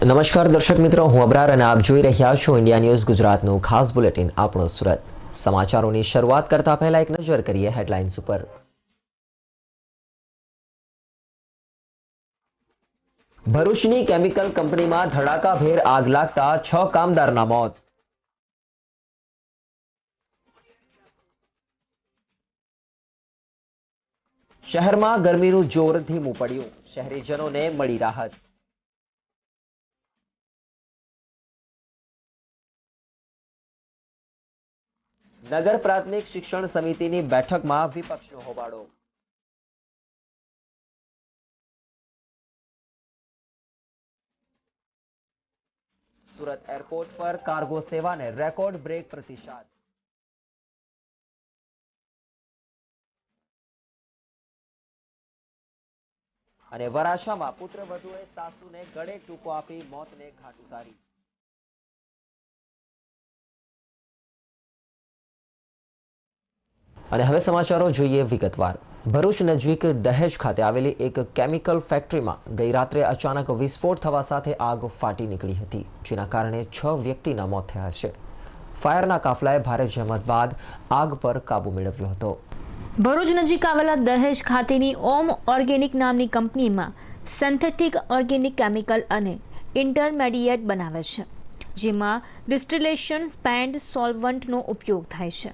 નમસ્કાર દર્શક મિત્રો, હું અબરાર અને આપ જોઈ રહ્યા છો ઇન્ડિયા ન્યૂઝ ગુજરાતનું ખાસ બુલેટિન આપણો સુરત. સમાચારોની શરૂઆત કરતા પહેલા એક નજર કરીએ હેડલાઇન્સ ઉપર. ભરૂચની કેમિકલ કંપનીમાં ધડાકાભેર આગ લાગતા 6 કામદારના મોત. શહેરમાં ગરમીનું જોર ધીમું પડ્યું, શહેરીજનોને મળી રાહત. નગર પ્રાથમિક શિક્ષણ સમિતિની બેઠકમાં વિપક્ષનો હોબાળો. સુરત એરપોર્ટ પર કાર્ગો સેવાને રેકોર્ડ બ્રેક પ્રતિસાદ. અને વરાછામાં પુત્રવધુએ સાસુને ગળે ટૂંકો આપી મોતને ઘાટ ઉતારી. અને હવે સમાચારો જોઈએ વિગતવાર. ભરૂચ નજીક દહેજ ખાતે આવેલી એક કેમિકલ ફેક્ટરીમાં ગઈ રાત્રે અચાનક વિસ્ફોટ થવા સાથે આગ ફાટી નીકળી હતી, જેના કારણે 6 વ્યક્તિના મોત થયા છે. ફાયરના કાફલાએ ભારે જહેમત બાદ આગ પર કાબુ મેળવ્યો હતો. ભરૂચ નજીક આવેલા દહેજ ખાતેની ઓમ ઓર્ગેનિક નામની કંપનીમાં સિન્થેટિક ઓર્ગેનિક કેમિકલ અને ઇન્ટરમેડિયેટ બનાવે છે, જેમાં ડિસ્ટિલેશન સ્પેન્ડ સોલ્વન્ટનો ઉપયોગ થાય છે.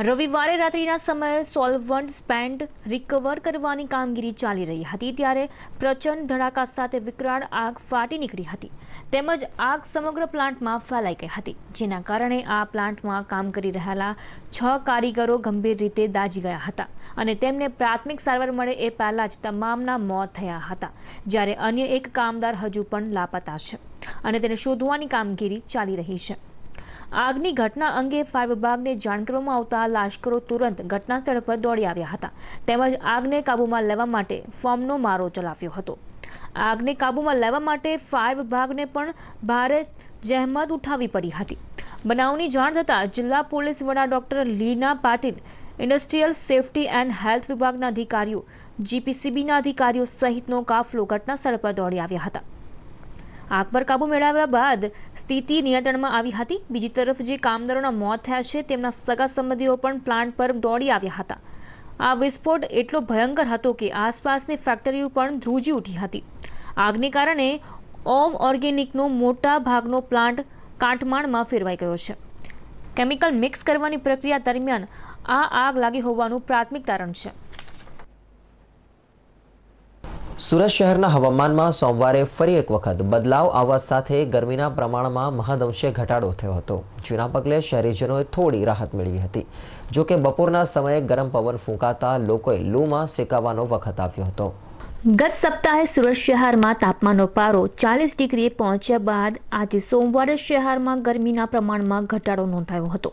રવિવારે રાત્રિના સમયે સોલ્વન્ટ સ્પેન્ડ રિકવર કરવાની કામગીરી ચાલી રહી હતી ત્યારે પ્રચંડ ધડાકા સાથે વિકરાળ આગ ફાટી નીકળી હતી, તેમજ આગ સમગ્ર પ્લાન્ટમાં ફેલાઈ ગઈ હતી, જેના કારણે આ પ્લાન્ટમાં કામ કરી રહેલા 6 કારીગરો ગંભીર રીતે દાઝી ગયા હતા અને તેમને પ્રાથમિક સારવાર મળે એ પહેલા જ તમામના મોત થયા હતા, જ્યારે અન્ય એક કામદાર હજુ પણ લાપતા છે અને તેને શોધવાની કામગીરી ચાલી રહી છે. આગની ઘટના અંગે ફાયર વિભાગને જાણ કરવામાં આવતા લાશ્કરો તુરંત ઘટના સ્થળ પર દોડી આવ્યા હતા, તેમજ આગને કાબૂમાં લેવા માટે ફોર્મનો મારો ચલાવ્યો હતો. આગને કાબૂમાં લેવા માટે ફાયર વિભાગને પણ ભારે જહેમત ઉઠાવવી પડી હતી. બનાવની જાણ થતાં જિલ્લા પોલીસ વડા doctor Leena Patil, industrial safety and health વિભાગના અધિકારીઓ, જીપીસીબીના અધિકારીઓ સહિતનો કાફલો ઘટના સ્થળ પર દોડી આવ્યા હતા. આગ પર કાબુ મેળવ્યા બાદ સ્થિતિ નિયંત્રણમાં આવી હતી. બીજી તરફ જે કામદારોના મોત થયા છે તેમના સગા સંબંધીઓ પણ પ્લાન્ટ પર દોડી આવ્યા હતા. આ વિસ્ફોટ એટલો ભયંકર હતો કે આસપાસની ફેક્ટરીઓ પણ ધ્રુજી ઉઠી હતી. આગને કારણે ઓમ ઓર્ગેનિકનો મોટા ભાગનો પ્લાન્ટ કાટમાળમાં ફેરવાઈ ગયો છે. કેમિકલ મિક્સ કરવાની પ્રક્રિયા દરમિયાન આ આગ લાગી હોવાનું પ્રાથમિક તારણ છે. સુરત શહેરના હવામાનમાં સોમવારે ફરી એક વખત બદલાવ આવવા સાથે ગરમીના પ્રમાણમાં મહદઅંશે ઘટાડો થયો હતો, જેના પગલે શહેરીજનોએ થોડી રાહત મેળવી હતી. જોકે બપોરના સમયે ગરમ પવન ફૂંકાતા લોકોએ લૂમાં સેકાવાનો વખત આવ્યો હતો. ગત સપ્તાહે સુરત શહેરમાં તાપમાનનો પારો 40 ડિગ્રીએ પહોંચ્યા બાદ આજે સોમવારે શહેરમાં ગરમીના પ્રમાણમાં ઘટાડો નોંધાયો હતો.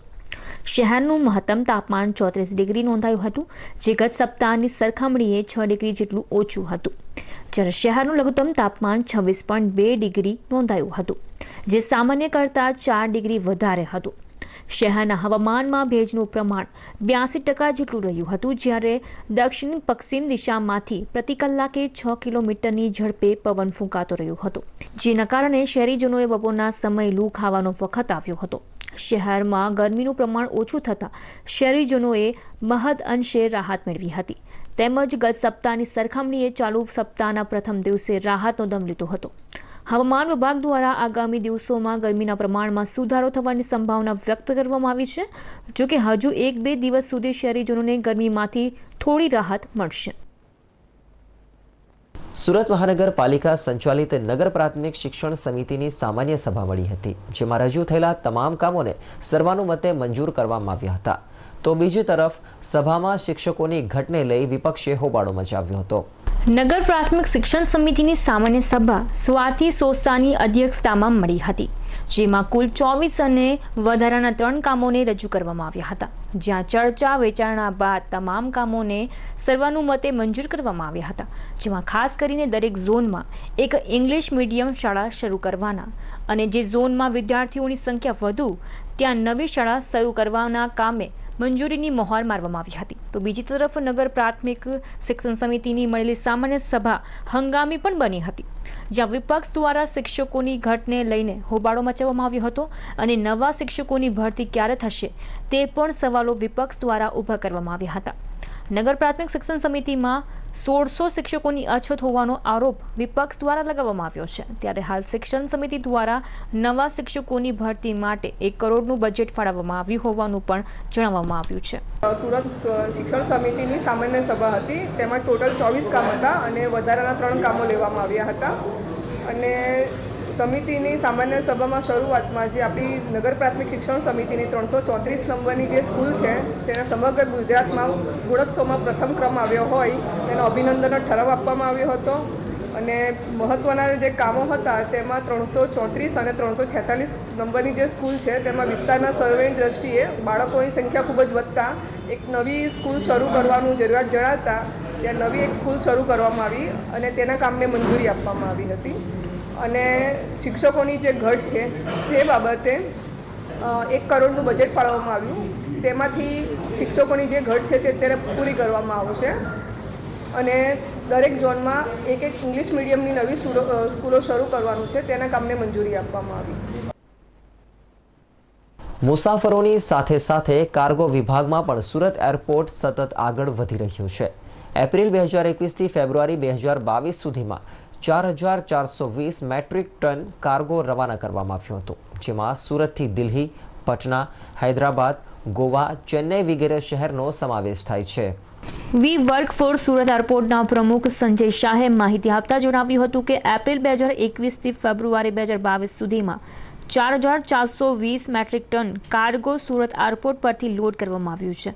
શહેરનું મહત્તમ તાપમાન 34 ડિગ્રી નોંધાયું હતું, જે ગત સપ્તાહની સરખામણીએ 6 ડિગ્રી જેટલું ઓછું હતું, જ્યારે શહેરનું લઘુત્તમ તાપમાન 26.2 ડિગ્રી નોંધાયું હતું, જે સામાન્ય કરતાં 4 ડિગ્રી વધારે હતું. શહેરના હવામાનમાં ભેજનું પ્રમાણ 82% જેટલું રહ્યું હતું, જ્યારે દક્ષિણ પશ્ચિમ દિશામાંથી પ્રતિ કલાકે 6 કિલોમીટરની ઝડપે પવન ફૂંકાતો રહ્યો હતો, જેના કારણે શહેરીજનોએ બપોરના સમયે લૂ ખાવાનો વખત આવ્યો હતો. શહેરમાં ગરમીનું પ્રમાણ ઓછું થતાં શહેરીજનોએ મહદ અંશે રાહત મેળવી હતી, તેમજ ગત સપ્તાહની સરખામણીએ ચાલુ સપ્તાહના પ્રથમ દિવસે રાહતનો દમ લીધો હતો. હવામાન વિભાગ દ્વારા આગામી દિવસોમાં ગરમીના પ્રમાણમાં સુધારો થવાની સંભાવના વ્યક્ત કરવામાં આવી છે. જોકે હજુ 1-2 દિવસ સુધી શહેરીજનોને ગરમીમાંથી થોડી રાહત મળશે. સુરત મહાનગરપાલિકા સંચાલિત નગર પ્રાથમિક શિક્ષણ સમિતિની સામાન્ય સભા મળી હતી, જેમાં રજૂ થયેલા તમામ કામોને સર્વાનુમતે મંજૂર કરવામાં આવ્યા હતા. તો બીજી તરફ સભામાં શિક્ષકોની ઘટને લઈ વિપક્ષે હોબાળો મચાવ્યો હતો. નગર પ્રાથમિક શિક્ષણ સમિતિની સામાન્ય સભા સ્વાતિ સોસાની અધ્યક્ષતામાં મળી હતી, જેમાં કુલ 24 અને વધારાના 3 કામોને રજૂ કરવામાં આવ્યા હતા, જ્યાં ચર્ચા વિચારણા બાદ તમામ કામોને સર્વાનુમતે મંજૂર કરવામાં આવ્યા હતા, જેમાં ખાસ કરીને દરેક ઝોનમાં એક ઇંગ્લિશ મીડિયમ શાળા શરૂ કરવાના અને જે ઝોનમાં વિદ્યાર્થીઓની સંખ્યા વધુ ત્યાં નવી શાળા શરૂ કરવાના કામે મંજૂરીની મહોર મારવામાં આવી હતી. તો બીજી તરફ નગર પ્રાથમિક શિક્ષણ સમિતિની મળેલી સામાન્ય સભા હંગામી પણ બની હતી, જ્યાં વિપક્ષ દ્વારા શિક્ષકોની ઘટને લઈને હોબાળો મચાવવામાં આવ્યો હતો અને નવા શિક્ષકોની ભરતી ક્યારે થશે તે પણ સવાલો વિપક્ષ દ્વારા ઊભા કરવામાં આવ્યા હતા. નગર પ્રાથમિક શિક્ષણ સમિતિમાં 1600 શિક્ષકોની અછત હોવાનો આરોપ વિપક્ષ દ્વારા લગાવવામાં આવ્યો છે. ત્યારે હાલ શિક્ષણ સમિતિ દ્વારા નવા શિક્ષકોની ભરતી માટે 1 કરોડનું બજેટ ફાળવવામાં આવ્યું હોવાનું પણ જણાવવામાં આવ્યું છે. સુરત શિક્ષણ સમિતિની સામાન્ય સભા હતી, તેમાં ટોટલ 24 કામ હતા અને વધારાના 3 કામો લેવામાં આવ્યા હતા. અને સમિતિની સામાન્ય સભામાં શરૂઆતમાં જે આપણી નગર પ્રાથમિક શિક્ષણ સમિતિની 334 નંબરની જે સ્કૂલ છે તેના સમગ્ર ગુજરાતમાં ગુણોત્સવમાં પ્રથમ ક્રમ આવ્યો હોય તેનો અભિનંદનનો ઠરાવ આપવામાં આવ્યો હતો. અને મહત્ત્વના જે કામો હતા તેમાં 334 અને 346 નંબરની જે સ્કૂલ છે તેમાં વિસ્તારના સર્વેની દ્રષ્ટિએ બાળકોની સંખ્યા ખૂબ જ વધતા એક નવી સ્કૂલ શરૂ કરવાનું જરૂરિયાત જણાતા ત્યાં નવી એક સ્કૂલ શરૂ કરવામાં આવી અને તેના કામને મંજૂરી આપવામાં આવી હતી. અને શિક્ષકોની જે ઘટ છે તે બાબતે 1 કરોડનું બજેટ ફાળવવામાં આવ્યું. તેમાંથી શિક્ષકોની જે ઘટ છે તે અત્યારે પૂરી કરવામાં આવશે અને દરેક ઝોનમાં એક ઇંગ્લિશ મીડિયમની નવી સ્કૂલો શરૂ કરવાનું છે, તેના કામને મંજૂરી આપવામાં આવી. મુસાફરોની સાથે સાથે કાર્ગો વિભાગમાં પણ સુરત એરપોર્ટ સતત આગળ વધી રહ્યું છે. એપ્રિલ 2021થી ફેબ્રુઆરી 2022 સુધીમાં 4420 મેટ્રિક ટન કાર્ગો રવાના કરવામાં આવ્યું હતું, જેમાં સુરતથી દિલ્હી, પટના, હૈદરાબાદ, ગોવા, ચેન્નઈ વગેરે શહેરનો સમાવેશ થાય છે. વી વર્કફોર્સ સુરત એરપોર્ટના પ્રમુખ સંજય શાહે માહિતી આપતા જણાવ્યું હતું કે એપ્રિલ 2021થી ફેબ્રુઆરી 2022 સુધીમાં 4420 metric ton cargo Surat airport પરથી લોડ કરવામાં આવ્યું છે,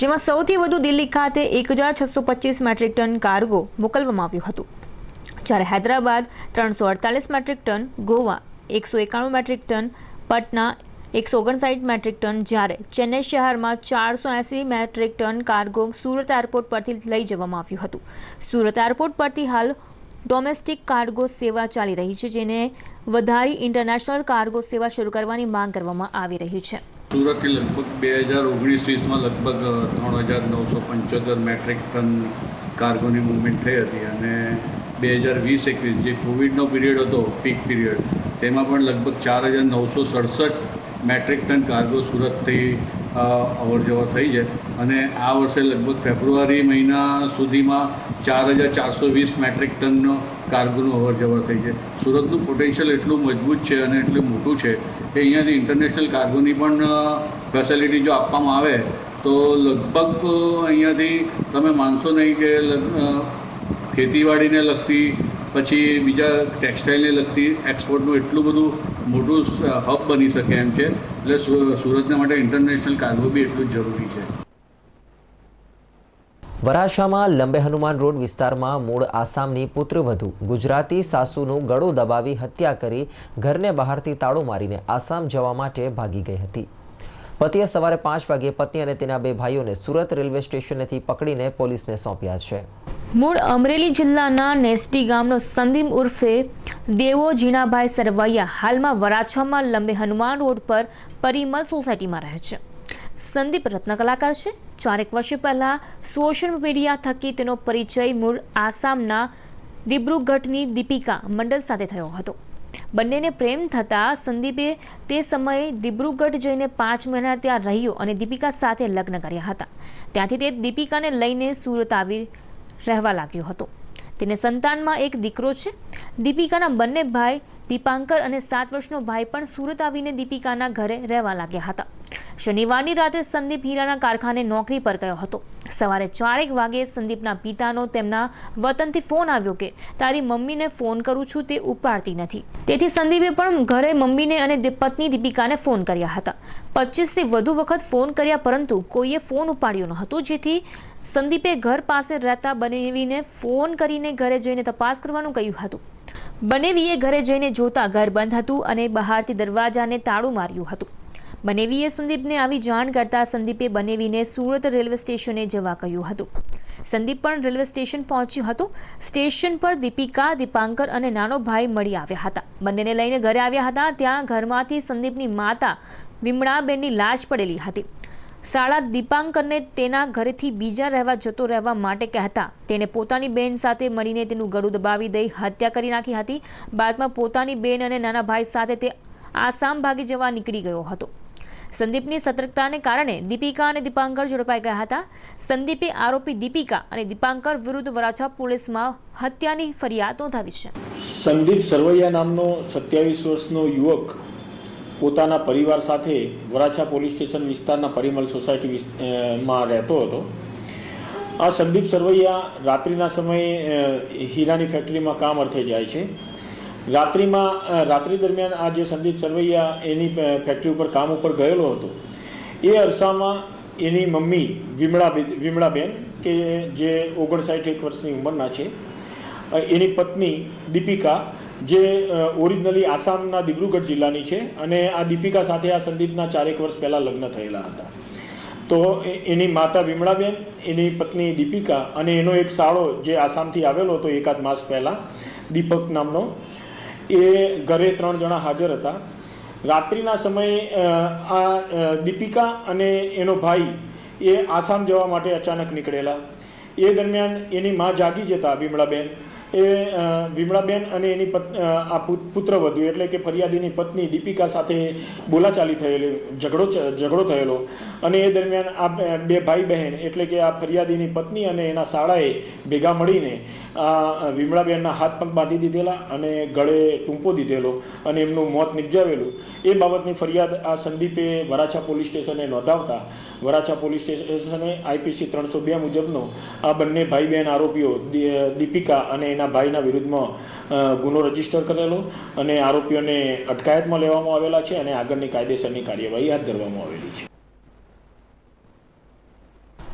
જેમાં સૌથી વધુ દિલ્હી ખાતે 1625 મેટ્રિક ટન કાર્ગો મોકલવામાં આવ્યું હતું, જ્યારે Hyderabad 348 metric ton, Goa 191 metric ton, Patna 159 metric ton, જ્યારે ચેન્નઈ શહેરમાં 480 metric ton cargo Surat airport પરથી લઈ જવામાં આવ્યું હતું. સુરત એરપોર્ટ પરથી હાલ ડોમેસ્ટિક કાર્ગો સેવા ચાલી રહી છે, જેને વધારી ઇન્ટરનેશનલ કાર્ગો સેવા શરૂ કરવાની માંગ કરવામાં આવી રહી છે. સુરતથી લગભગ 2019-20માં લગભગ 3975 મેટ્રિક ટન કાર્ગોની મૂવમેન્ટ થઈ હતી અને 2020-21 જે કોવિડનો પીરિયડ હતો, પીક પીરિયડ, તેમાં પણ લગભગ 4967 મેટ્રિક ટન કાર્ગો સુરતથી અવર જવર થઈ છે અને આ વર્ષે લગભગ ફેબ્રુઆરી મહિના સુધીમાં 4420 મેટ્રિક ટનનો કાર્ગોનું અવર જવર થઈ છે. સુરતનું પોટેન્શિયલ એટલું મજબૂત છે અને એટલું મોટું છે કે અહીંયાથી ઇન્ટરનેશનલ કાર્ગોની પણ ફેસિલિટી જો આપવામાં આવે તો લગભગ અહીંયાથી તમે માનશો નહીં કે ખેતીવાડીને લગતી પછી બીજા ટેક્સટાઇલને લગતી એક્સપોર્ટનું એટલું બધું મોટું હબ બની શકે એમ છે. એટલે સુરતના માટે ઇન્ટરનેશનલ કાર્ગો બી એટલું જ જરૂરી છે. વરાછામાં લંબે હનુમાન રોડ વિસ્તારમાં મૂળ આસામની પુત્રવધુ ગુજરાતી સાસુનું ગળું દબાવી હત્યા કરી ઘરને બહારથી તાળું મારીને આસામ જવા માટે ભાગી ગઈ હતી. પતિએ સવારે 5 વાગ્યે પત્ની અને તેના 2 ભાઈઓને સુરત રેલવે સ્ટેશનેથી પકડીને પોલીસને સોંપ્યા છે. મૂળ અમરેલી જિલ્લાના નેસડી ગામનો સંદીપ ઉર્ફે દેવો જીણાભાઈ સરવૈયા હાલમાં વરાછામાં લંબે હનુમાન રોડ પર પરિમલ સોસાયટીમાં રહે છે. સંદીપ રત્ન કલાકાર છે. 4 વર્ષ પહેલા સોશિયલ મીડિયા થકી તેનો પરિચય મૂળ આસામના દિબ્રુગઢની દીપિકા મંડલ સાથે થયો હતો. બંનેને પ્રેમ થતાં સંદીપે તે સમયે દિબ્રુગઢ જઈને 5 મહિના ત્યાં રહ્યો અને દીપિકા સાથે લગ્ન કર્યા હતા. ત્યાંથી તે દીપિકાને લઈને સુરત આવી રહેવા લાગ્યો હતો. તેને સંતાનમાં એક દીકરો છે. દીપિકાના બંને ભાઈ દીપાંકર અને 7 વર્ષનો ભાઈ પણ સુરત આવીને દીપિકાના ઘરે રહેવા લાગ્યા હતા. શનિવારની રાતે સંદીપ હીરાના કારખાને નોકરી પર ગયો હતો. સવારે 4 વાગે સંદીપના પિતાનો તેમના વતનથી ફોન આવ્યો કે તારી મમ્મીને ફોન કરું છું, તે ઉપાડતી નથી. તેથી સંદીપે પણ ઘરે મમ્મીને અને પત્ની દીપિકાને ફોન કર્યા હતા. 25થી વધુ વખત ફોન કર્યા પરંતુ કોઈએ ફોન ઉપાડ્યો ન હતો, જેથી સંદીપે ઘર પાસે રહેતા બનેવીને ફોન કરીને ઘરે જઈને તપાસ કરવાનું કહ્યું હતું. બનેવીએ ઘરે જઈને જોતા ઘર બંધ હતું અને બહારથી દરવાજાને તાળું માર્યું હતું. બનેવીએ સંદીપને આવી જાણ કરતા સંદીપે બનેવીને સુરત રેલવે સ્ટેશને જવા કહ્યું હતું. સંદીપ પણ રેલવે સ્ટેશન પહોંચ્યું હતું. સ્ટેશન પર દીપિકા, દીપાંકર અને નાનો ભાઈ મળી આવ્યા હતા. બંનેને લઈને ઘરે આવ્યા હતા. ત્યાં ઘરમાંથી સંદીપની માતા વિમળાબેનની લાશ પડેલી હતી. શાળા દીપાંકરને તેના ઘરેથી બીજા રહેવા જતો રહેવા માટે કહેતા તેને પોતાની બેન સાથે મળીને તેનું ગળું દબાવી દઈ હત્યા કરી નાખી હતી. બાદમાં પોતાની બેન અને નાના ભાઈ સાથે તે આસામ ભાગી જવા નીકળી ગયો હતો. સંદીપની સતર્કતાને કારણે દીપિકા અને દીપાંકર ઝડપાઈ ગયા હતા. સંદીપે આરોપી દીપિકા અને દીપાંકર વિરુદ્ધ વરાછા પોલીસમાં હત્યાની ફરિયાદ નોંધાવી છે. સંદીપ સરવૈયા નામનો 27 વર્ષનો યુવક પોતાના પરિવાર સાથે વરાછા પોલીસ સ્ટેશન વિસ્તારના પરિમલ સોસાયટીમાં રહેતો હતો. આ સંદીપ સરવૈયા રાત્રિના સમયે હીરાની ફેક્ટરીમાં કામ અર્થે જાય છે. રાત્રિ દરમિયાન આ જે સંદીપ સરવૈયા એની ફેક્ટરી ઉપર કામ ઉપર ગયેલો હતો એ અરસામાં એની મમ્મી વિમળાબેન કે જે 59 વર્ષની ઉંમરના છે, એની પત્ની દીપિકા જે ઓરિજિનલી આસામના દિબ્રુગઢ જિલ્લાની છે અને આ દીપિકા સાથે આ સંદીપના 4 વર્ષ પહેલાં લગ્ન થયેલા હતા. તો એની માતા વિમળાબેન, એની પત્ની દીપિકા અને એનો એક સાળો જે આસામથી આવેલો હતો એકાદ માસ પહેલાં, દીપક નામનો, એ ઘરે 3 જણા હાજર હતા. રાત્રિના સમયે આ દીપિકા અને એનો ભાઈ એ આસામ જવા માટે અચાનક નીકળેલા. એ દરમિયાન એની મા જાગી જતા વિમળાબેન અને એની આ પુત્રવધુ એટલે કે ફરિયાદીની પત્ની દીપિકા સાથે બોલાચાલી થયેલી, ઝઘડો થયેલો. અને એ દરમિયાન આ 2 ભાઈ બહેન એટલે કે આ ફરિયાદીની પત્ની અને એના શાળાએ ભેગા મળીને આ વિમળાબેનના હાથ પગ બાંધી દીધેલા અને ગળે ટૂંપો દીધેલો અને એમનું મોત નિપજાવેલું. એ બાબતની ફરિયાદ આ સંદીપે વરાછા પોલીસ સ્ટેશને નોંધાવતા વરાછા પોલીસ સ્ટેશને IPC 302 મુજબનો આ બંને ભાઈ બહેન આરોપીઓ દીપિકા અને એના ભાઈના વિરુદ્ધમાં ગુનો રજીસ્ટર કરેલો અને આરોપીઓને અટકાયતમાં લેવામાં આવેલા છે અને આગળની કાયદેસરની કાર્યવાહી હાથ ધરવામાં આવેલી છે.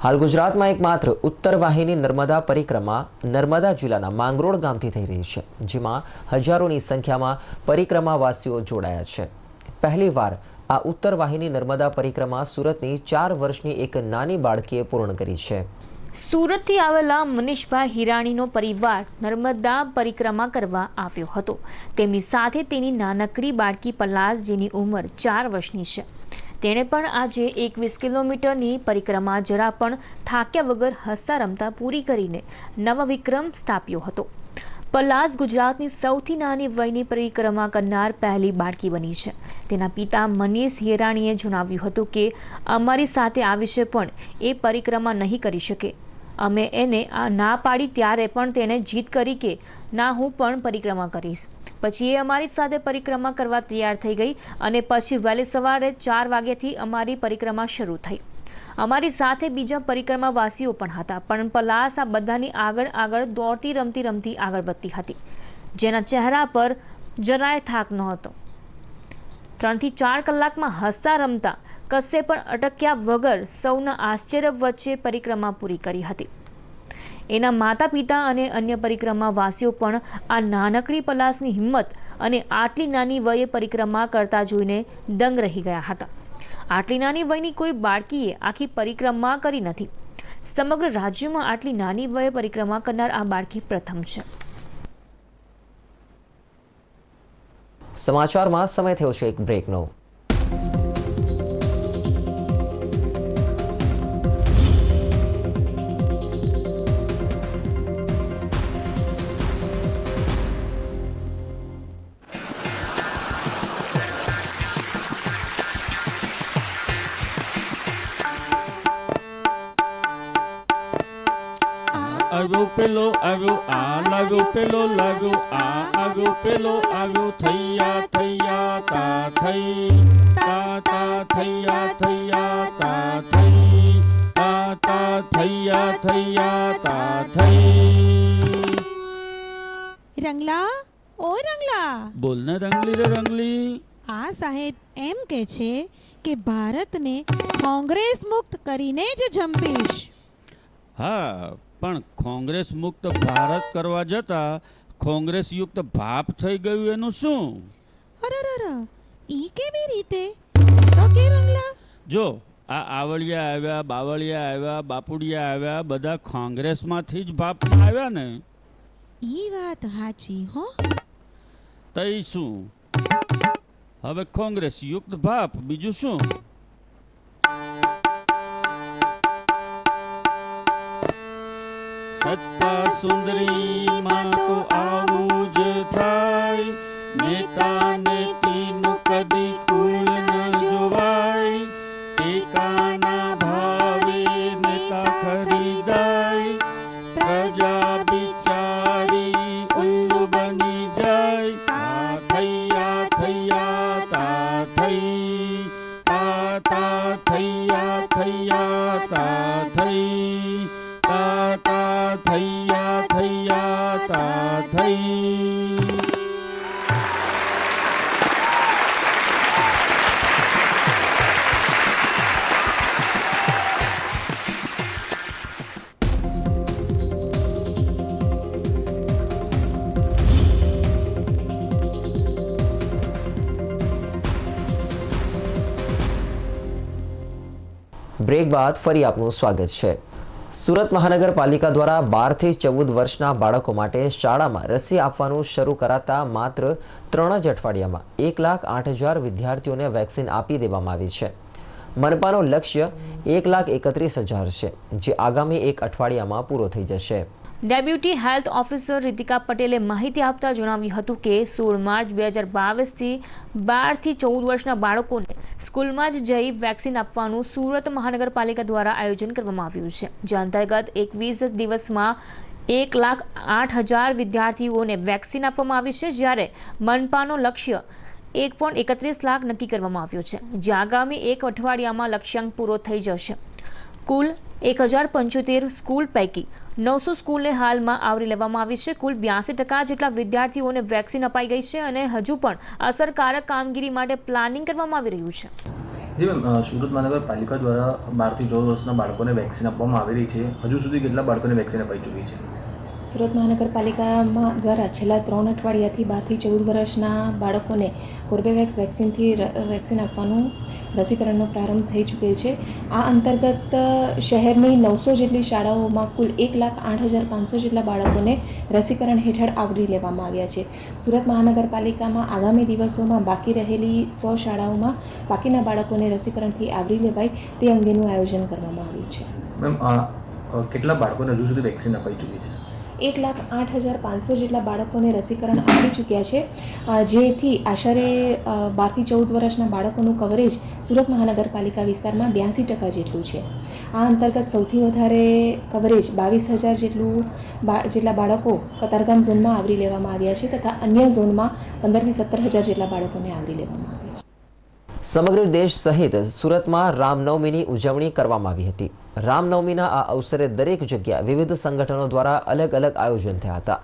હાલ ગુજરાતમાં એકમાત્ર ઉત્તર વાહિની નર્મદા પરિક્રમા નર્મદા જિલ્લાના માંગરોળ ગામથી થઈ રહી છે, જેમાં હજારોની સંખ્યામાં પરિક્રમાવાસીઓ જોડાયા છે. પહેલીવાર આ ઉત્તર વાહિની નર્મદા પરિક્રમા સુરતની 4 વર્ષની એક નાની બાળકીએ પૂર્ણ કરી છે. સુરતથી આવેલા મનીષભાઈ હિરાણીનો પરિવાર નર્મદા પરિક્રમા કરવા આવ્યો હતો. તેમની સાથે તેની નાનકડી બાળકી પલાસ, જેની ઉંમર 4 વર્ષની છે. તેણે પણ આજે 21 કિલોમીટરની પરિક્રમા જરા પણ થાક્યા વગર હસતા રમતા પૂરી કરીને નવા વિક્રમ સ્થાપ્યો હતો. પલાસ ગુજરાતની સૌથી નાની વયની પરિક્રમા કરનાર પહેલી બાળકી બની છે. તેના પિતા મનીષ હિરાણીએ જણાવ્યું હતું કે અમારી સાથે આવી છે પણ એ પરિક્રમા નહીં કરી શકે. અમે એને ના પાડી ત્યારે પણ તેણે જીદ કરી કે ના, હું પણ પરિક્રમા કરીશ. પછી એ અમારી સાથે પરિક્રમા કરવા તૈયાર થઈ ગઈ અને પછી વહેલી સવારે 4 વાગ્યાથી અમારી પરિક્રમા શરૂ થઈ. અમારી સાથે બીજા પરિક્રમાવાસીઓ પણ હતા, પણ પલાસ આ બધાની આગળ દોડતી રમતી આગળ વધતી હતી, જેના ચહેરા પર જરાય થાક નહોતો. 3 થી 4 કલાકમાં હસતા રમતા કશે પણ અટક્યા વગર સૌના આશ્ચર્ય વચ્ચે પરિક્રમા પૂરી કરી હતી. એના માતા પિતા અને અન્ય પરિક્રમાવાસીઓ પણ આ નાનકડી પલાસની હિંમત અને આટલી નાની વયે પરિક્રમા કરતા જોઈને દંગ રહી ગયા હતા. આટલી નાની વયની કોઈ બાળકીએ આખી પરિક્રમા કરી નથી. સમગ્ર રાજ્યમાં આટલી નાની વયે પરિક્રમા કરનાર આ બાળકી પ્રથમ છે. સમાચારમાં સમય થયો છે એક બ્રેકનો. આવ્યો પેલો આવ્યો આ લાવ્યો પેલો લાવ્યો આ આવ્યો પેલો આવ્યો થૈયા થૈયા તા થઈ તા તા થૈયા થૈયા તા થઈ તા તા થૈયા થૈયા તા થઈ. રંગલા, ઓ રંગલા, બોલ ને રંગલી રે રંગલી. આ સાહેબ એમ કે છે કે ભારતને કોંગ્રેસ મુક્ત કરીને જ જંપીશ. હા, પણ કોંગ્રેસ મુક્ત ભારત કરવા જતા કોંગ્રેસ યુક્ત ભાપ થઈ ગયું એનું શું? અરરર, ઈ કેવી રીતે? તો કે રંગલા. જો આ આવળિયા આવ્યા, બાવળિયા આવ્યા, બાપુડિયા આવ્યા, બધા કોંગ્રેસમાંથી જ ભાપ આવ્યા ને. ઈ વાત સાચી હો. તઈ શું, હવે કોંગ્રેસ યુક્ત ભાપ, બીજું શું? સુંદરીમાં તો આવું જ થાય, નેતા નેતીનું કદી કુલ ન જોવાય, ટેકાના ભાવે નેતા ખરીદાય, પ્રજા બિચારી ઉલ્લુ બની જાય. તા થૈયા થૈયા તા થઈ, તા થૈયા થૈયા તા થઈ, તા થૈયા થૈયા તા થઈ. બ્રેક બાદ ફરી આપનું સ્વાગત છે. સુરત મહાનગરપાલિકા દ્વારા 12 થી 14 વર્ષના બાળકો માટે શાળામાં રસી આપવાનું શરૂ કરાતા માત્ર 3 જ અઠવાડિયામાં 1,08,000 વિદ્યાર્થીઓને વેક્સિન આપી દેવામાં આવી છે. મનપાનો લક્ષ્ય 1,31,000 છે, જે આગામી એક અઠવાડિયામાં પૂરો થઈ જશે. ડેપ્યુટી હેલ્થ ઓફિસર રીતિકા પટેલે માહિતી આપતા જણાવ્યું હતું કે 16 માર્ચ 2022થી 12 થી 14 વર્ષના બાળકોને સ્કૂલમાં જ જઈ વેક્સિન આપવાનું સુરત મહાનગરપાલિકા દ્વારા આયોજન કરવામાં આવ્યું છે, જે અંતર્ગત 21 દિવસમાં 1,08,000 વિદ્યાર્થીઓને વેક્સિન આપવામાં આવી છે, જ્યારે મનપાનો લક્ષ્ય 1.31 લાખ નક્કી કરવામાં આવ્યો છે, જે આગામી એક અઠવાડિયામાં લક્ષ્યાંક પૂરો થઈ જશે. કુલ 1,075 સ્કૂલ પૈકી 900 સ્કૂલને હાલમાં આવરી લેવામાં આવી છે. કુલ 82% જેટલા વિદ્યાર્થીઓને વેક્સિન અપાઈ ગઈ છે અને હજુ પણ અસરકારક કામગીરી માટે પ્લાનિંગ કરવામાં આવી રહ્યું છે. જી મેમ, સુરત મહાનગરપાલિકા દ્વારા 12 થી 14 વર્ષના બાળકોને વેક્સિન આપવામાં આવી રહી છે. હજુ સુધી કેટલા બાળકોને વેક્સિન અપાઈ ચૂકી છે? સુરત મહાનગરપાલિકામાં દ્વારા છેલ્લા 3 અઠવાડિયાથી 12 થી 14 વર્ષના બાળકોને કોર્બેવેક્સ વેક્સિન આપવાનું રસીકરણનો પ્રારંભ થઈ ચૂકેલ છે. આ અંતર્ગત શહેરની 900 જેટલી શાળાઓમાં કુલ 1,08,500 જેટલા બાળકોને રસીકરણ હેઠળ આવરી લેવામાં આવ્યા છે. સુરત મહાનગરપાલિકામાં આગામી દિવસોમાં બાકી રહેલી 100 શાળાઓમાં બાકીના બાળકોને રસીકરણથી આવરી લેવાય તે અંગેનું આયોજન કરવામાં આવ્યું છે. મેમ, કેટલા બાળકોને હજુ સુધી વેક્સિન અપાઈ ચૂકી છે? 1,08,500 જેટલા બાળકોને રસીકરણ આપી ચૂક્યા છે, જેથી આશરે 12 થી 14 વર્ષના બાળકોનું કવરેજ સુરત મહાનગરપાલિકા વિસ્તારમાં 82% જેટલું છે. આ અંતર્ગત સૌથી વધારે કવરેજ 22,000 જેટલા બાળકો કતારગામ ઝોનમાં આવરી લેવામાં આવ્યા છે, તથા અન્ય ઝોનમાં 15,000 થી 17,000 જેટલા બાળકોને આવરી લેવામાં આવ્યા છે. સમગ્ર દેશ સહિત સુરતમાં રામનવમીની ઉજવણી કરવામાં આવી હતી. રામનવમીના આ અવસરે દરેક જગ્યાએ વિવિધ સંગઠનો દ્વારા અલગ અલગ આયોજન થયા હતા,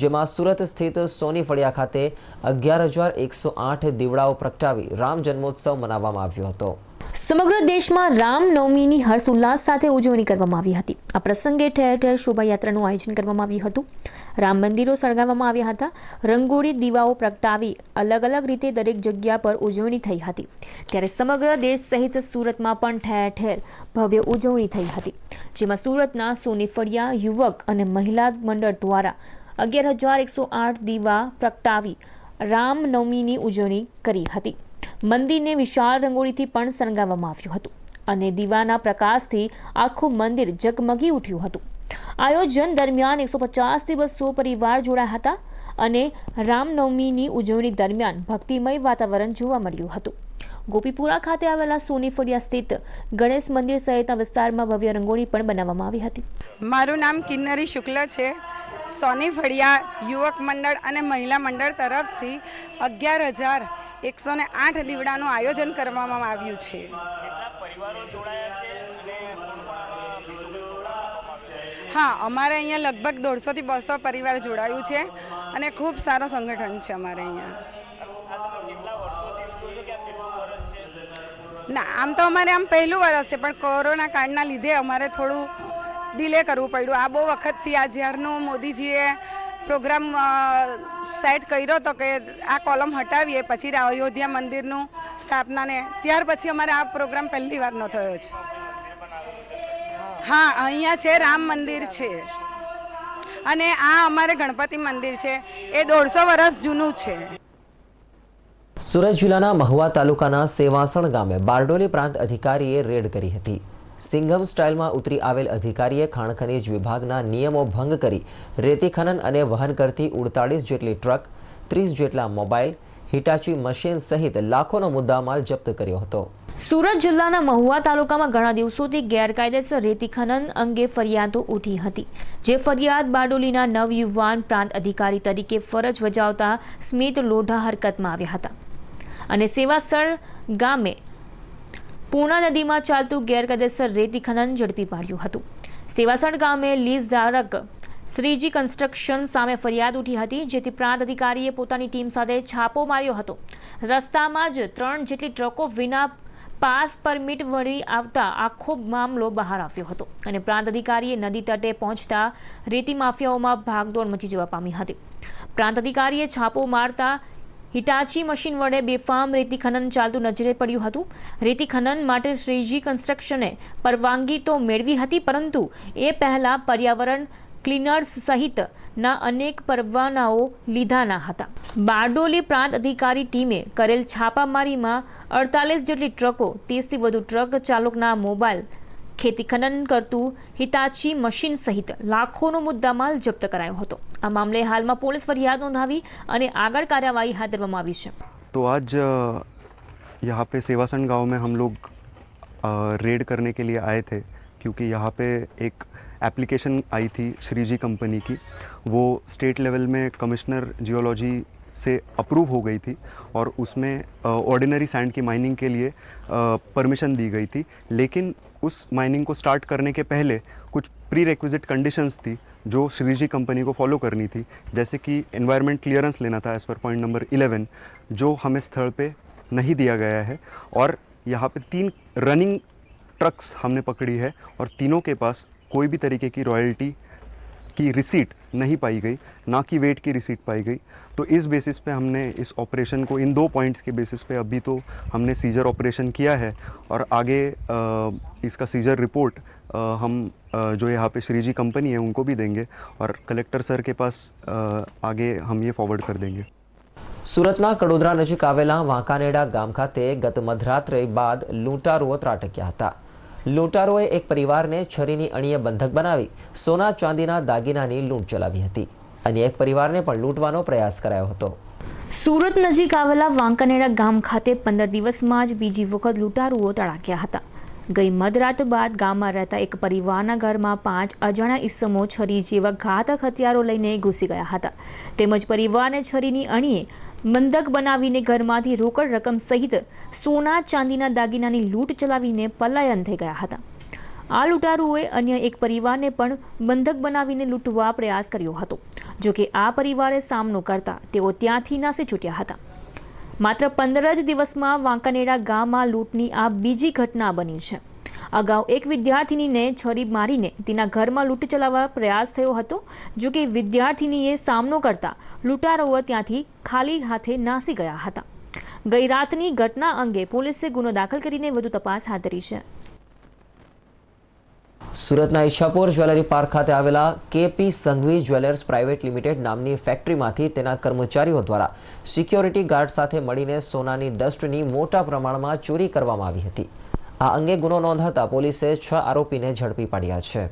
જેમાં સુરત સ્થિત સોની ફળિયા ખાતે 11,108 દીવડાઓ પ્રગટાવી રામ જન્મોત્સવ મનાવવામાં આવ્યો હતો. સમગ્ર દેશમાં રામનવમીની હર્ષોલ્લાસ સાથે ઉજવણી કરવામાં આવી હતી. આ પ્રસંગે ઠેર ઠેર શોભાયાત્રાનું આયોજન કરવામાં આવ્યું હતું. રામ મંદિરો સળગાવવામાં આવ્યા હતા. રંગોળી દીવાઓ પ્રગટાવી અલગ અલગ રીતે દરેક જગ્યા પર ઉજવણી થઈ હતી. ત્યારે સમગ્ર દેશ સહિત સુરતમાં પણ ઠેર ઠેર ભવ્ય ઉજવણી થઈ હતી, જેમાં સુરતના સોની ફળિયા યુવક અને મહિલા મંડળ દ્વારા 11,108 દીવા પ્રગટાવી રામનવમીની ઉજવણી કરી હતી. મંદિરને વિશાળ રંગોળીથી પણ શણગારવામાં આવ્યું હતું અને દીવાના પ્રકાશથી આખું મંદિર ઝગમગી ઉઠ્યું હતું. આયોજન દરમિયાન 150 થી 200 પરિવાર જોડાયા હતા અને રામનવમીની ઉજવણી દરમિયાન ભક્તિમય વાતાવરણ જોવા મળ્યું હતું. ગોપીપુરા ખાતે આવેલા સોની ફળિયા સ્થિત ગણેશ મંદિર સહિતના વિસ્તારમાં ભવ્ય રંગોળી પણ બનાવવામાં આવી હતી. મારું નામ કિન્નરી શુક્લ છે. સોની ફળિયા યુવક મંડળ અને મહિલા મંડળ તરફથી 11,108 દીવડાનું આયોજન કરવામાં આવ્યું છે. હા, અમારે અહીંયા લગભગ 150 થી 200 પરિવાર જોડાયું છે અને ખૂબ સારો સંગઠન છે અમારે અહીંયા. ના, આમ તો અમારે આમ પહેલું વર્ષ છે, પણ કોરોના કાળના લીધે અમારે થોડું ડિલે કરવું પડ્યું. આ બહુ વખતથી આ જ્યારનો મોદીજીએ પ્રોગ્રામ સેટ કર્યો હતો કે આ કોલમ હટાવીએ પછી અયોધ્યા મંદિરનું સ્થાપનાને, ત્યાર પછી અમારે આ પ્રોગ્રામ પહેલી વારનો થયો છે. હા, અહીંયા છે રામ મંદિર છે અને આ અમારે ગણપતિ મંદિર છે, એ 150 વર્ષ જૂનું છે. સુરત જિલ્લાના મહુવા તાલુકાના સેવાસણ ગામે બારડોલી પ્રાંત અધિકારીએ રેડ કરી હતી. સિંઘમ સ્ટાઇલમાં ઉતરી આવેલ અધિકારીએ ખાણ ખનીજ વિભાગના નિયમો ભંગ કરી રેતી ખનન અને વહન કરતી 48 જેટલી ટ્રક, 30 જેટલા મોબાઈલ, હિટાચી મશીન સહિત લાખોનો મુદ્દામાલ જપ્ત કર્યો હતો. સુરત જિલ્લાના મહુવા તાલુકામાં ઘણા દિવસોથી ગેરકાયદેસર રેતી ખનન અંગે ફરિયાદો ઉઠી હતી, જે ફરિયાદ બારડોલીના નવયુવાન પ્રાંત અધિકારી તરીકે ફરજ બજાવતા સ્મિત લોઢા હરકતમાં આવ્યા હતા અને સેવાસર ગામે પૂર્ણા નદીમાં ચાલતું ગેરકાયદેસર રેતી ખનન ઝડપી પાડ્યું હતું. સેવાસર ગામે લીઝ ધારક શ્રીજી કન્સ્ટ્રક્શન સામે ફરિયાદ ઉઠી હતી, જેથી પ્રાંત અધિકારીએ પોતાની ટીમ સાથે છાપો માર્યો હતો. રસ્તામાં જ 3 જેટલી ટ્રકો વિના પાસ પરમિટ વળી આવતા આખો મામલો બહાર આવ્યો હતો અને પ્રાંત અધિકારીએ નદી તટે પહોંચતા રેતી માફિયાઓમાં ભાગદોડ મચી જવા પામી હતી. પ્રાંત અધિકારીએ છાપો મારતા હિટાચી મશીન વડે બેફામ રેતી ખનન ચાલતું નજરે પડ્યું હતું. રેતી ખનન માટે શ્રીજી કન્સ્ટ્રક્શને પરવાનગી તો મેળવી હતી, પરંતુ એ પહેલા પર્યાવરણ ક્લીનર્સ સહિતના અનેક પરવાનાઓ લીધા ન હતા. બારડોલી પ્રાંત અધિકારી ટીમે કરેલ છાપામારીમાં 48 જેટલી ટ્રકો, 30થી વધુ ટ્રક ચાલકના મોબાઈલ, ખેતી ખનન કરતું હિટાચી મશીન સહિત લાખોનો મુદ્દામાલ જપ્ત કરાયો હતો. આ મામલે હાલમાં પોલીસ ફરિયાદ નોંધાવી અને આગળ કાર્યવાહી હાથ ધરવામાં આવી છે. तो आज यहाँ पे सेवासन गांव में हम लोग रेड करने के लिए आए थे, क्योंकि यहाँ पे एक एप्लीकेशन आई थी श्रीजी कंपनी की. वो स्टेट लेवल में कमिश्नर जियोलॉजी से अप्रूव हो गई थी और उसमें ऑर्डिनरी सैंड की माइनिंग के लिए परमिशन दी गई थी. लेकिन उस माइनिंग को स्टार्ट करने के पहले कुछ प्री रिक्विजिट कंडीशंस थी जो श्रीजी कंपनी को फॉलो करनी थी, जैसे कि एनवायरनमेंट क्लियरेंस लेना था एज़ पर पॉइंट नंबर 11, जो हमें स्थल पे नहीं दिया गया है. और यहाँ पे 3 रनिंग ट्रक्स हमने पकड़ी है और तीनों के पास कोई भी तरीके की रॉयल्टी की रिसीट नहीं पाई गई, ना कि वेट की रिसीट पाई गई. तो इस बेसिस पे हमने इस ऑपरेशन को इन 2 पॉइंट्स के बेसिस पे अभी तो हमने सीजर ऑपरेशन किया है और आगे इसका सीजर रिपोर्ट हम जो यहाँ पे श्रीजी कंपनी है उनको भी देंगे और कलेक्टर सर के पास आगे हम ये फॉरवर्ड कर देंगे. સુરતના કડોદરા નજીક આવેલા વાંકાનેડા ગામ ખાતે ગત મધરાત્રે બાદ લૂંટારુઓ ત્રાટક્યા હતા. લૂંટારોએ એક પરિવારને છરીની અણીએ બંધક બનાવી સોના ચાંદીના દાગીનાની લૂંટ ચલાવી હતી અને એક પરિવારને પણ લૂંટવાનો પ્રયાસ કરાયો હતો. સુરત નજીક આવેલા વાંકાનેડા ગામ ખાતે 15 દિવસમાં જ બીજી વખત લૂંટારુઓ તડાક્યા હતા. ગઈ મધરાત બાદ ગામમાં રહેતા એક પરિવારના ઘરમાં 5 અજાણ્યા ઈસમો છરી જેવા ઘાતક હથિયારો લઈને ઘૂસી ગયા હતા, તેમજ પરિવારને છરીની અણીએ બંધક બનાવીને ઘરમાંથી રોકડ રકમ સહિત સોના ચાંદીના દાગીનાની લૂંટ ચલાવીને પલાયન થઈ ગયા હતા. આ લૂંટારુઓએ અન્ય એક પરિવારને પણ બંધક બનાવીને લૂંટવા પ્રયાસ કર્યો હતો. જોકે આ પરિવારે સામનો કરતા તેઓ ત્યાંથી નાસી છૂટ્યા હતા. માત્ર 15 જ દિવસમાં વાંકાનેડા ગામમાં લૂંટની આ બીજી ઘટના બની છે. અગાઉ એક વિદ્યાર્થિનીને છરી મારીને તેના ઘરમાં લૂંટ ચલાવવા પ્રયાસ થયો હતો. જોકે વિદ્યાર્થિનીએ સામનો કરતા લૂંટારુઓ ત્યાંથી ખાલી હાથે નાસી ગયા હતા. ગઈ રાતની ઘટના અંગે પોલીસે ગુનો દાખલ કરીને વધુ તપાસ હાથ ધરી છે. સુરતના ઈચ્છાપુર જ્વેલરી પાર્ક ખાતે આવેલા KP Sanghvi jewellers private limited નામની ફેક્ટરીમાંથી તેના કર્મચારીઓ દ્વારા સિક્યોરિટી ગાર્ડ સાથે મળીને સોનાની ડસ્ટની મોટા પ્રમાણમાં ચોરી કરવામાં આવી હતી. આ અંગે ગુનો નોંધાતા પોલીસે 6 આરોપીને ઝડપી પાડ્યા છે.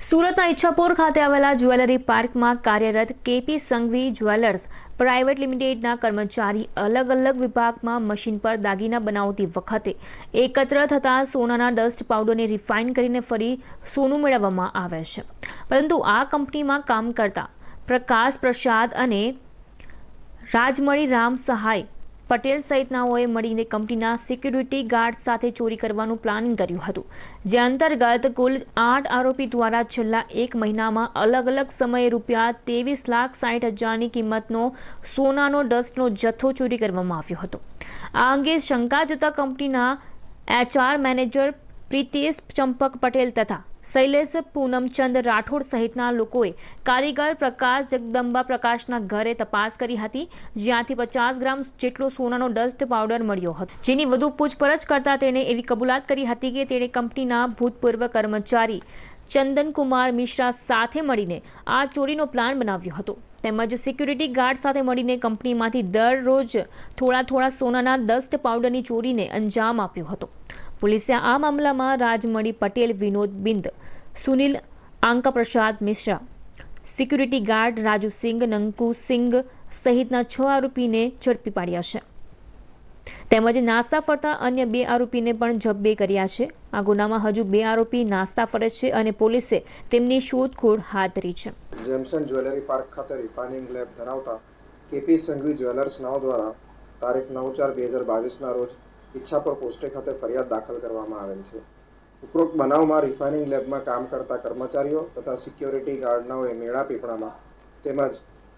સુરતના ઈચ્છાપુર ખાતે આવેલા જ્વેલરી પાર્કમાં કાર્યરત કેપી સંઘવી જ્વેલર્સ પ્રાઇવેટ લિમિટેડના કર્મચારી અલગ અલગ વિભાગમાં મશીન પર દાગીના બનાવતી વખતે એકત્ર થતા સોનાના ડસ્ટ પાવડરને રિફાઇન કરીને ફરી સોનું મેળવવામાં આવે છે. પરંતુ આ કંપનીમાં કામ કરતા પ્રકાશ પ્રસાદ અને રાજમણી રામ સહાય પટેલ સહિતનાઓએ મળીને કંપનીના સિક્યુરિટી ગાર્ડ સાથે ચોરી કરવાનું પ્લાનિંગ કર્યું હતું, જે અંતર્ગત કુલ 8 આરોપી દ્વારા છેલ્લા 1 મહિનામાં અલગ અલગ સમયે રૂપિયા 23,60,000ની કિંમતનો સોનાનો ડસ્ટનો જથ્થો ચોરી કરવામાં આવ્યો હતો. આ અંગે શંકા જતા કંપનીના HR મેનેજર પ્રીતેશ ચંપક પટેલ તથા શૈલેષ પૂનમચંદ રાઠોડ સહિતના લોકોએ કારીગર પ્રકાશ જગદંબા પ્રકાશના ઘરે તપાસ કરી હતી, જ્યાંથી 50 ગ્રામ જેટલો સોનાનો ડસ્ટ પાવડર મળ્યો હતો. જેની વધુ પૂછપરછ કરતા તેણે એવી કબૂલાત કરી હતી કે તેણે કંપનીના ભૂતપૂર્વ કર્મચારી ચંદનકુમાર મિશ્રા સાથે મળીને આ ચોરીનો પ્લાન બનાવ્યો હતો, તેમજ સિક્યુરિટી ગાર્ડ સાથે મળીને કંપનીમાંથી દરરોજ થોડા સોનાના ડસ્ટ પાવડરની ચોરીને અંજામ આપ્યો હતો. પોલીસે આ મામલામાં રાજમણી પટેલ, વિનોદ બિંદ, સુનિલ આંકા પ્રસાદ મિશ્રા, સિક્યુરિટી ગાર્ડ રાજુ સિંઘ, નંકુ સિંઘ સહિતના 6 આરોપીને ઝડપી પાડ્યા છે. તેમજ નાસ્તા ફરતા અન્ય 2 આરોપીને પણ ઝડપી કર્યા છે. આ ગુનામાં હજુ 2 આરોપી નાસ્તા ફરે છે અને પોલીસે તેમની શોધખોળ હાથ ધરી છે. જેમસન જ્વેલરી પાર્ક ખાતે રિફાઇનિંગ લેબ ધરાવતા કેપી સંઘવી જ્વેલર્સ નાવ દ્વારા તારીખ 9/4/2022ના રોજ ઈચ્છાપુર પોસ્ટે ખાતે ફરિયાદ દાખલ કરવામાં આવેલ છે. ઉપરોક્ત બનાવમાં રિફાઇનિંગ લેબમાં કામ કરતા કર્મચારીઓ તથા સિક્યોરિટી ગાર્ડનાઓએ મેળા પીપળામાં તેમજ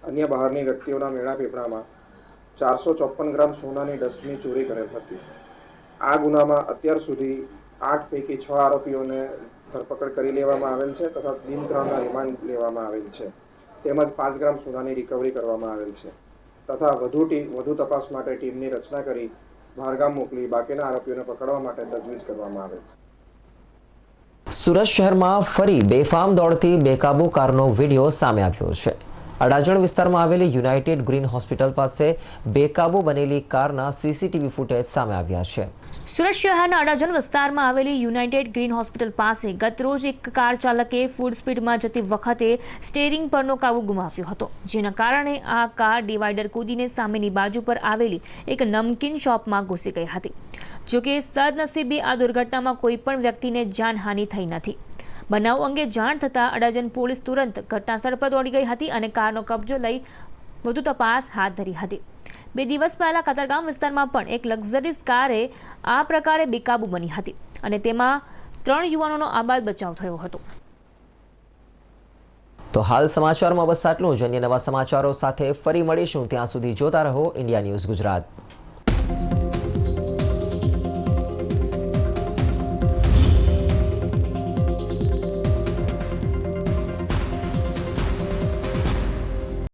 અન્ય બહારની વ્યક્તિઓના મેળા પીપળામાં 454 ગ્રામ સોનાની ડસ્ટની ચોરી કરેલ હતી. આ ગુનામાં અત્યાર સુધી 8 પૈકી 6 આરોપીઓને ધરપકડ કરી લેવામાં આવેલ છે તથા દિન 3ના રિમાન્ડ લેવામાં આવેલ છે. તેમજ 5 ગ્રામ સોનાની રિકવરી કરવામાં આવેલ છે તથા વધુ તપાસ માટે ટીમની રચના કરી બહારગામ મોકલી બાકીના આરોપીઓને પકડવા માટે તજવીજ કરવામાં આવેલ છે. સુરત શહેરમાં ફરી બેફામ દોડતી બેકાબુ કારનો વિડીયો સામે આવ્યો છે. અડાજણ વિસ્તારમાં આવેલી યુનાઇટેડ ગ્રીન હોસ્પિટલ પાસે બેકાબુ બનેલી કારના સીસીટીવી ફૂટેજ સામે આવ્યા છે. સુરત શહેરના અડાજણ વિસ્તારમાં આવેલી યુનાઇટેડ ગ્રીન હોસ્પિટલ પાસે ગતરોજ એક કાર ચાલકે ફૂલ સ્પીડમાં જતી વખતે સ્ટીયરિંગ પરનો કાબુ ગુમાવ્યો હતો, જેના કારણે આ કાર ડિવાઈડર કૂદીને સામેની બાજુ પર આવેલી એક નમકીન શોપમાં ઘૂસી ગઈ હતી. જોકે સદનસીબે આ દુર્ઘટનામાં કોઈ પણ વ્યક્તિને જાનહાનિ થઈ નથી. બનાવ અંગે જાણ થતાં અડાજણ પોલીસ તુરંત ઘટનાસ્થળ પર દોડી ગઈ હતી અને કારનો કબજો લઈ વધુ તપાસ હાથ ધરી હતી. 2 દિવસ પહેલા કતારગામ વિસ્તારમાં પણ એક લક્ઝરીઝ કારે આ પ્રકારે બેકાબુ બની હતી અને તેમાં 3 યુવાનોનો આબાદ બચાવ થયો હતો. તો હાલ સમાચારમાં બસ આટલું જ. અન્ય નવા સમાચારો સાથે ફરી મળીશું. ત્યાં સુધી જોતા રહો ઇન્ડિયા ન્યૂઝ ગુજરાત.